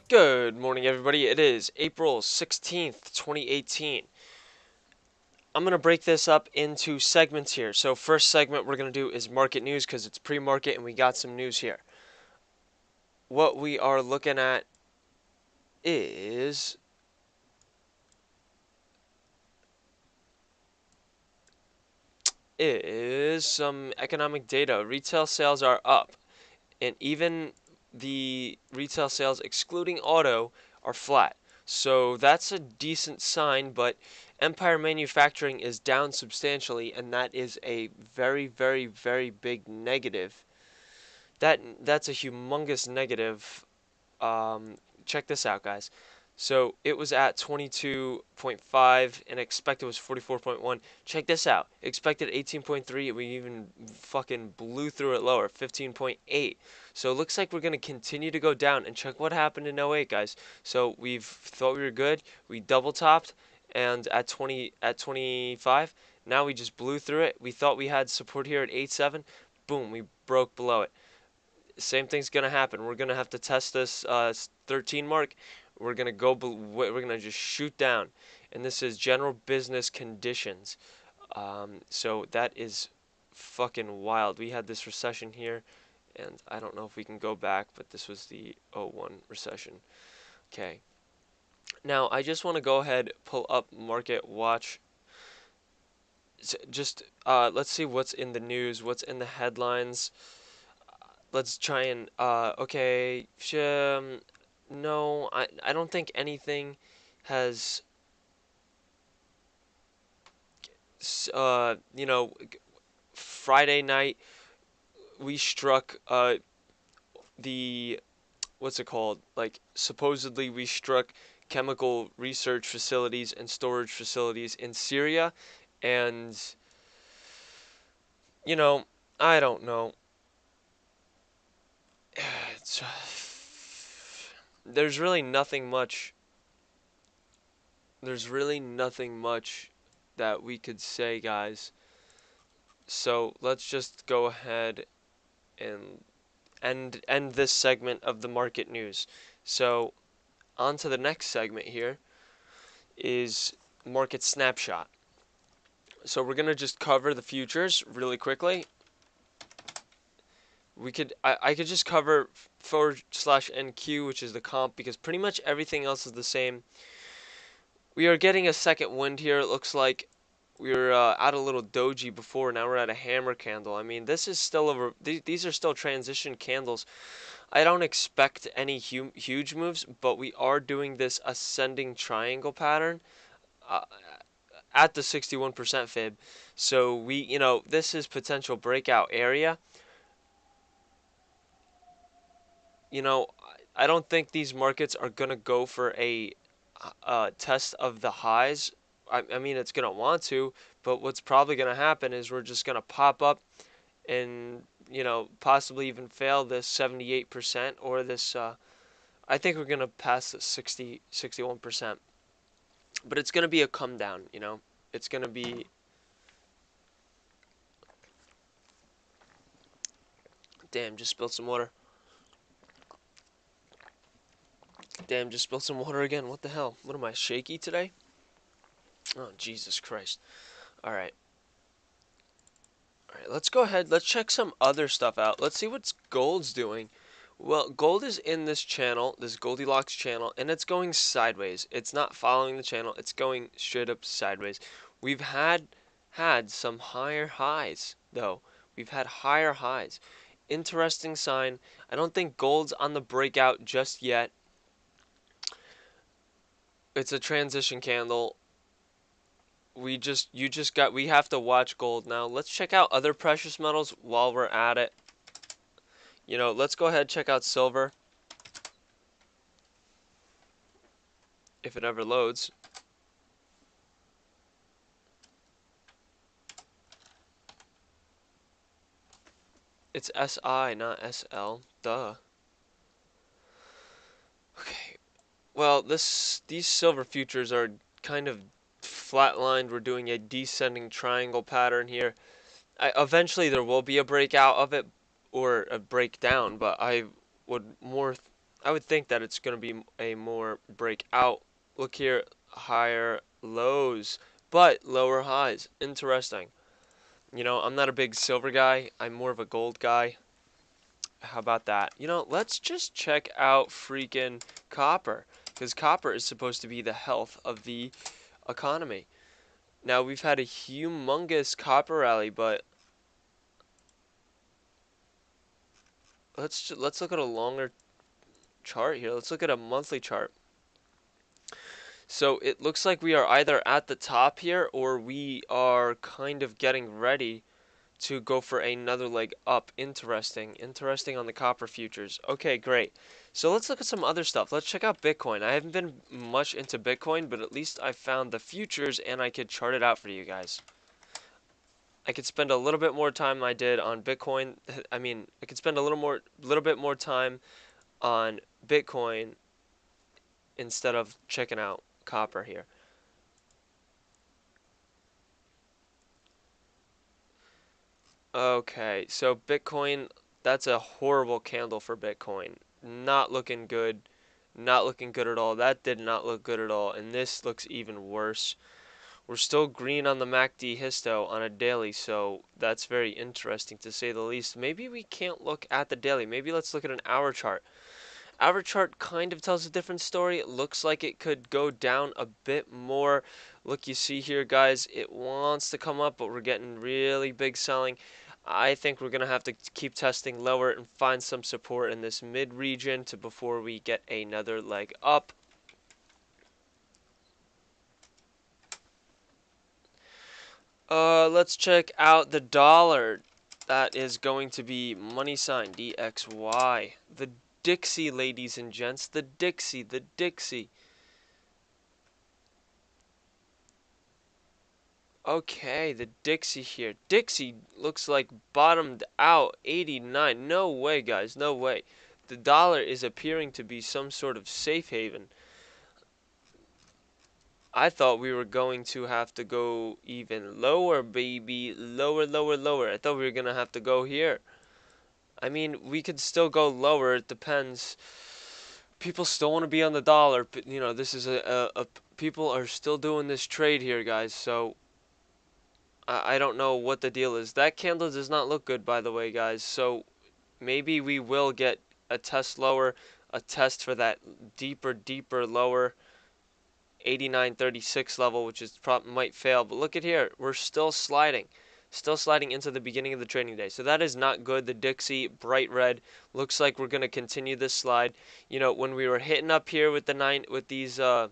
Good morning, everybody. It is April 16th, 2018. I'm going to break this up into segments here. So first segment we're going to do is market news because it's pre-market and we got some news here. What we are looking at is some economic data. Retail sales are up, and even the retail sales excluding auto are flat. So that's a decent sign, but Empire Manufacturing is down substantially, and that is a very, very, very big negative. That's a humongous negative. Check this out, guys. So it was at 22.5 and expected was 44.1. Check this out. Expected 18.3. We even fucking blew through it lower, 15.8. So it looks like we're going to continue to go down. And check what happened in 08, guys. So we've thought we were good. We double topped and at 25. Now we just blew through it. We thought we had support here at 8.7. Boom, we broke below it. Same thing's gonna happen. We're gonna have to test this 13 mark. We're gonna we're gonna just shoot down, and this is general business conditions. So that is fucking wild. We had this recession here, and I don't know if we can go back, but this was the '01 recession. Okay. Now I just want to go ahead, pull up Market Watch. Just let's see what's in the news, what's in the headlines. Let's try and okay, no, I don't think anything has you know, Friday night we struck the what's it called, like supposedly we struck chemical research facilities and storage facilities in Syria, and you know, I don't know. It's, there's really nothing much there's really nothing much that we could say, guys. So let's just go ahead and end this segment of the market news. So on to the next segment here is market snapshot. So we're gonna just cover the futures really quickly. I could just cover /NQ, which is the comp, because pretty much everything else is the same. We are getting a second wind here. It looks like we were at a little doji before. Now we're at a hammer candle. I mean, this is still these are still transition candles. I don't expect any huge moves, but we are doing this ascending triangle pattern uh, at the 61% fib. So this is potential breakout area. I don't think these markets are gonna go for a test of the highs. I mean, it's gonna want to, but what's probably gonna happen is we're just gonna pop up and possibly even fail this 78% or this. I think we're gonna pass the 61%, but it's gonna be a come down. It's gonna be. Damn, just spilled some water. Damn, just spilled some water again. What the hell? What am I, shaky today? Oh, Jesus Christ. Alright. Alright, let's go ahead. Let's check some other stuff out. Let's see what gold's doing. Well, gold is in this channel, this Goldilocks channel, and it's going sideways. It's not following the channel. It's going straight up sideways. We've had some higher highs, though. We've had higher highs. Interesting sign. I don't think gold's on the breakout just yet. It's a transition candle. We have to watch gold now. Let's check out other precious metals while we're at it. Let's go ahead and check out silver. If it ever loads. It's SI, not SL. Duh. Okay. Well, these silver futures are kind of flatlined. We're doing a descending triangle pattern here. Eventually there will be a breakout of it, or a breakdown, but would more I would think that it's going to be a more breakout. Look here, higher lows, but lower highs. Interesting. I'm not a big silver guy. I'm more of a gold guy. How about that? Let's just check out freaking copper, because copper is supposed to be the health of the economy. Now, we've had a humongous copper rally, but let's look at a longer chart here. Let's look at a monthly chart. So it looks like we are either at the top here, or we are kind of getting ready to go for another leg up. Interesting on the copper futures. Okay, great. So let's look at some other stuff. Let's check out Bitcoin. I haven't been much into Bitcoin, but at least I found the futures and I could chart it out for you guys. I could spend a little bit more time than I did on Bitcoin. I mean, I could spend little bit more time on Bitcoin instead of checking out copper here. Okay, so Bitcoin, that's a horrible candle for Bitcoin. Not looking good. Not looking good at all. That did not look good at all. And this looks even worse. We're still green on the MACD histo on a daily, so that's very interesting to say the least. Maybe we can't look at the daily. Maybe let's look at an hour chart. Our chart kind of tells a different story. It looks like it could go down a bit more. Look, you see here, guys, it wants to come up, but we're getting really big selling. I think we're going to have to keep testing lower and find some support in this mid region to before we get another leg up. Let's check out the dollar. That is going to be money sign DXY. The Dixie, ladies and gents, the Dixie, the Dixie. Okay, the Dixie here. Dixie looks like bottomed out 89. No way, guys, no way. The dollar is appearing to be some sort of safe haven. I thought we were going to have to go even lower, baby. Lower, lower, lower. I thought we were going to have to go here. I mean, we could still go lower. It depends. People still want to be on the dollar, but this is people are still doing this trade here, guys. So I don't know what the deal is. That candle does not look good, by the way, guys. So maybe we will get a test lower, a test for that deeper lower 89.36 level, which is might fail. But look at here, we're still sliding. Still sliding into the beginning of the trading day. So that is not good. The Dixie, bright red, looks like we're going to continue this slide. When we were hitting up here with these with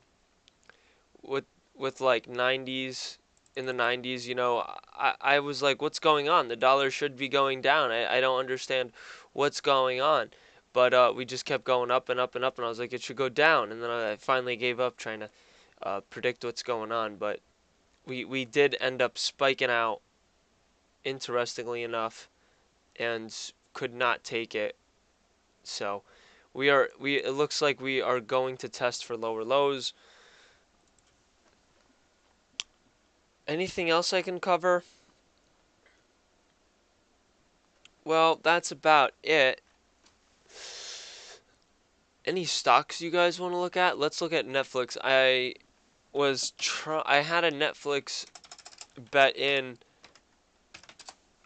like 90s, in the 90s, I was like, what's going on? The dollar should be going down. I don't understand what's going on. But we just kept going up and up and up, and I was like, it should go down. And then I finally gave up trying to predict what's going on. But we did end up spiking out, interestingly enough, and could not take it. So it looks like we are going to test for lower lows. Anything else I can cover? Well, that's about it. Any stocks you guys want to look at? Let's look at Netflix. I had a Netflix bet in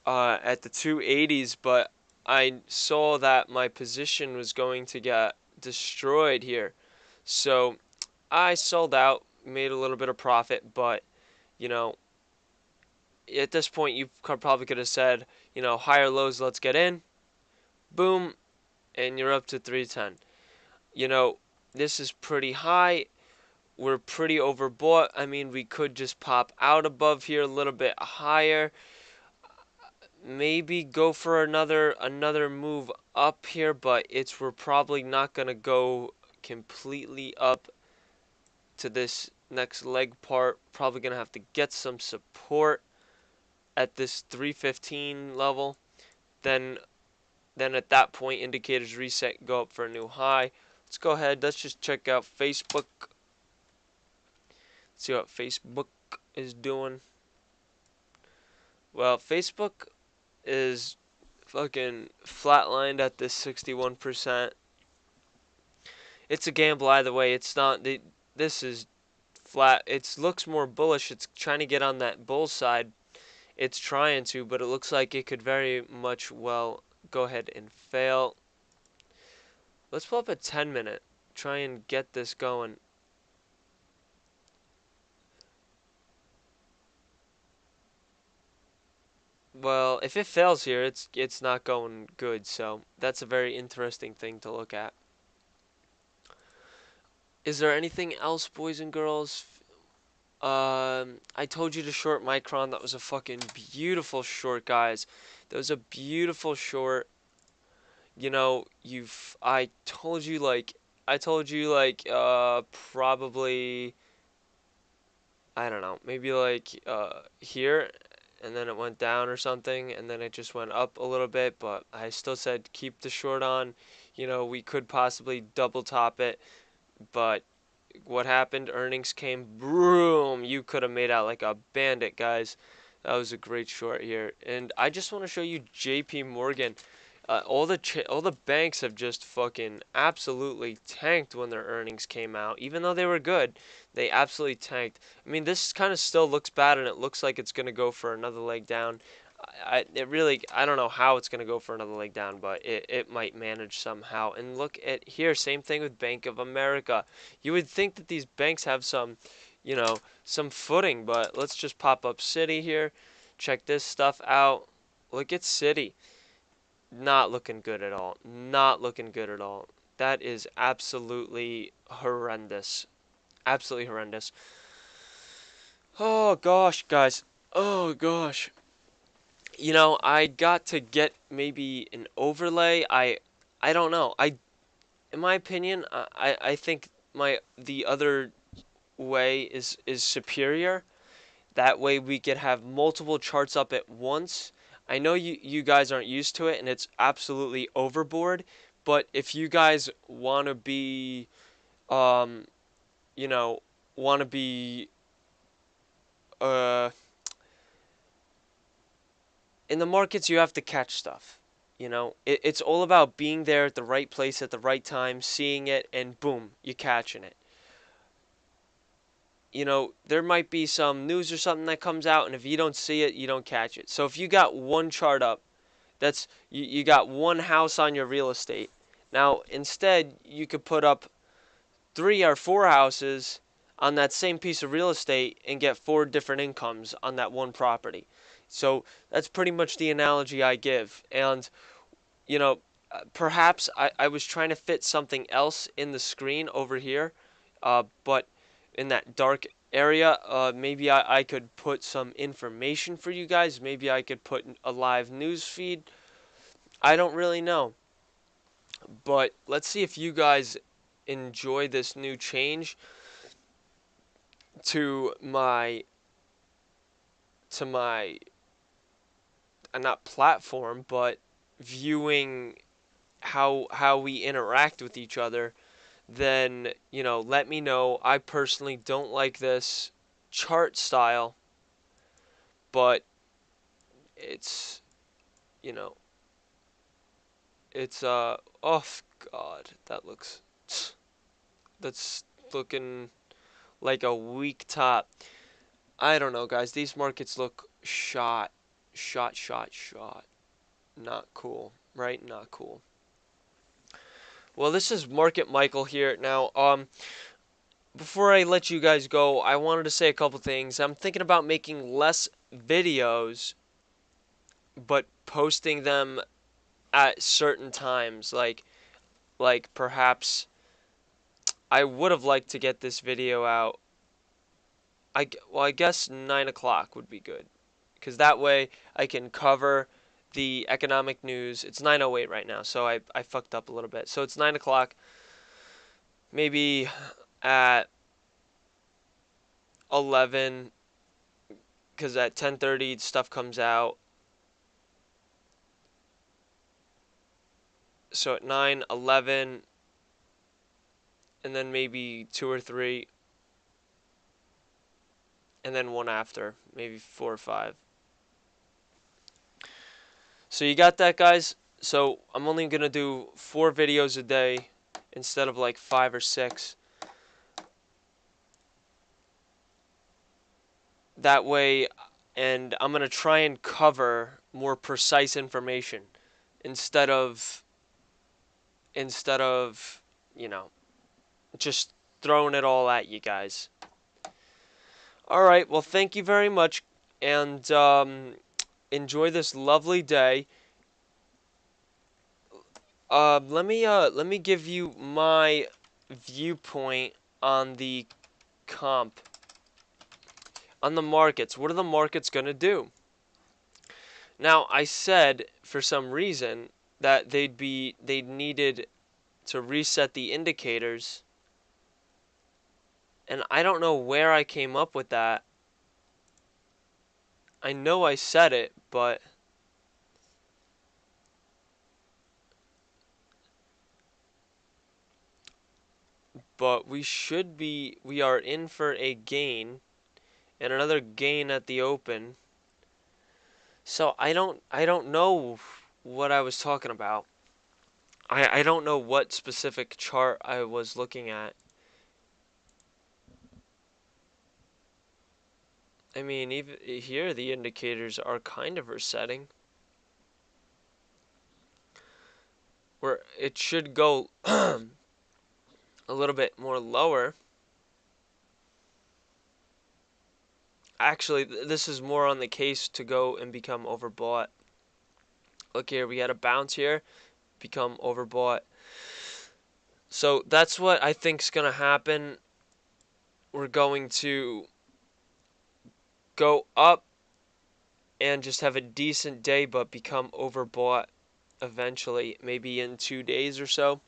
at the 280s, but I saw that my position was going to get destroyed here. So I sold out, made a little bit of profit, but you know, at this point you probably could have said, higher lows, let's get in. Boom, and you're up to 310. This is pretty high. We're pretty overbought. I mean, we could just pop out above here a little bit higher. Maybe go for another move up here, but we're probably not going to go completely up to this next leg part. Probably going to have to get some support at this 315 level. Then at that point, indicators reset, go up for a new high. Let's go ahead. Let's just check out Facebook. See what Facebook is doing. Well, Facebook is fucking flatlined at this 61%. It's a gamble either way. It's not this is flat. It looks more bullish. It's trying to get on that bull side. It's trying to, but it looks like it could very much well go ahead and fail. Let's pull up a 10-minute. Try and get this going. Well, if it fails here, it's not going good. So that's a very interesting thing to look at. Is there anything else, boys and girls? I told you to short Micron. That was a fucking beautiful short, guys. That was a beautiful short. You know, I told you like, probably, I don't know, maybe like, here, and then it went down or something, and then it just went up a little bit, but I still said keep the short on. You know, we could possibly double top it, but what happened? Earnings came, boom! You could have made out like a bandit, guys. That was a great short here. And I just want to show you JP Morgan. All the banks have just fucking absolutely tanked when their earnings came out. Even though they were good, they absolutely tanked. I mean, this kind of still looks bad, and it looks like it's gonna go for another leg down. I don't know how it's gonna go for another leg down, but it might manage somehow. And look at here, same thing with Bank of America. You would think that these banks have some, some footing, but let's just pop up Citi here. Check this stuff out. Look at Citi. Not looking good at all. Not looking good at all. That is absolutely horrendous. Absolutely horrendous. Oh gosh, guys. Oh gosh. I got to get maybe an overlay. I don't know. In my opinion, I think the other way is superior. That way we could have multiple charts up at once. I know you guys aren't used to it and it's absolutely overboard, but if you guys want to be, um, you know, want to be, uh, in the markets, you have to catch stuff. It's all about being there at the right place at the right time, seeing it, and boom, you're catching it. There might be some news or something that comes out, and if you don't see it, you don't catch it. So if you got one chart up, you got one house on your real estate. Now, instead, you could put up 3 or 4 houses on that same piece of real estate and get 4 different incomes on that one property. So that's pretty much the analogy I give. And, you know, perhaps I was trying to fit something else in the screen over here, but in that dark area, maybe I could put some information for you guys. Maybe I could put a live news feed. I don't really know. But let's see if you guys enjoy this new change to my not platform, but viewing how we interact with each other. Then, let me know. I personally don't like this chart style, but it's, you know, it's oh god, that's looking like a weak top. I don't know, guys. These markets look shot. Not cool, right? Not cool. Well, this is Market Michael here. Now, before I let you guys go, I wanted to say a couple things. I'm thinking about making less videos, but posting them at certain times. Like perhaps I would have liked to get this video out. I guess 9 o'clock would be good, because that way I can cover the economic news. It's 9:08 right now, so I fucked up a little bit. So it's 9 o'clock. Maybe at 11, because at 10:30 stuff comes out. So at 9, 11, and then maybe 2 or 3, and then one after, maybe 4 or 5. So you got that, guys? So I'm only going to do 4 videos a day instead of like 5 or 6. That way, and I'm going to try and cover more precise information instead of instead of, you know, just throwing it all at you guys. All right, well, thank you very much, and enjoy this lovely day. Let me give you my viewpoint on the comp, on the markets. What are the markets gonna do? Now, I said for some reason that they needed to reset the indicators, and I don't know where I came up with that. I know I said it, but we are in for a gain and another gain at the open. So I don't know what I was talking about. I don't know what specific chart I was looking at. I mean, even here the indicators are kind of resetting. Where it should go a little bit more lower. Actually, this is more on the case to go and become overbought. Look here, we had a bounce here, become overbought. So that's what I think is going to happen. We're going to go up and just have a decent day but become overbought eventually, maybe in 2 days or so.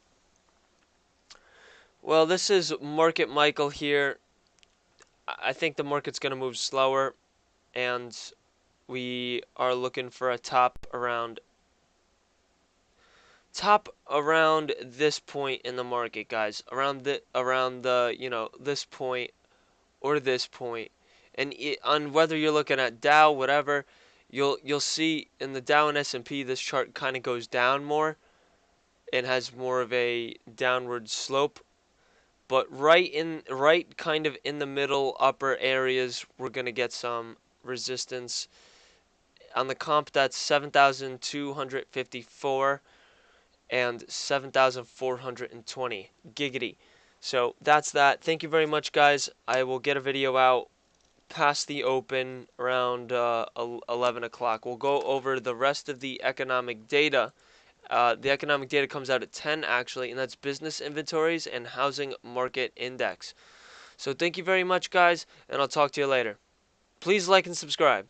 Well, this is Market Michael here. I think the market's going to move slower, and we are looking for a top around this point in the market, guys. Around the this point or this point. And on whether you're looking at Dow, whatever, you'll see in the Dow and S&P this chart kind of goes down more and has more of a downward slope. But right kind of in the middle upper areas, we're going to get some resistance. On the comp, that's 7,254 and 7,420. Giggity. So that's that. Thank you very much, guys. I will get a video out past the open around 11 o'clock. We'll go over the rest of the economic data. The economic data comes out at 10 actually, and that's business inventories and housing market index. So thank you very much, guys, and I'll talk to you later. Please like and subscribe.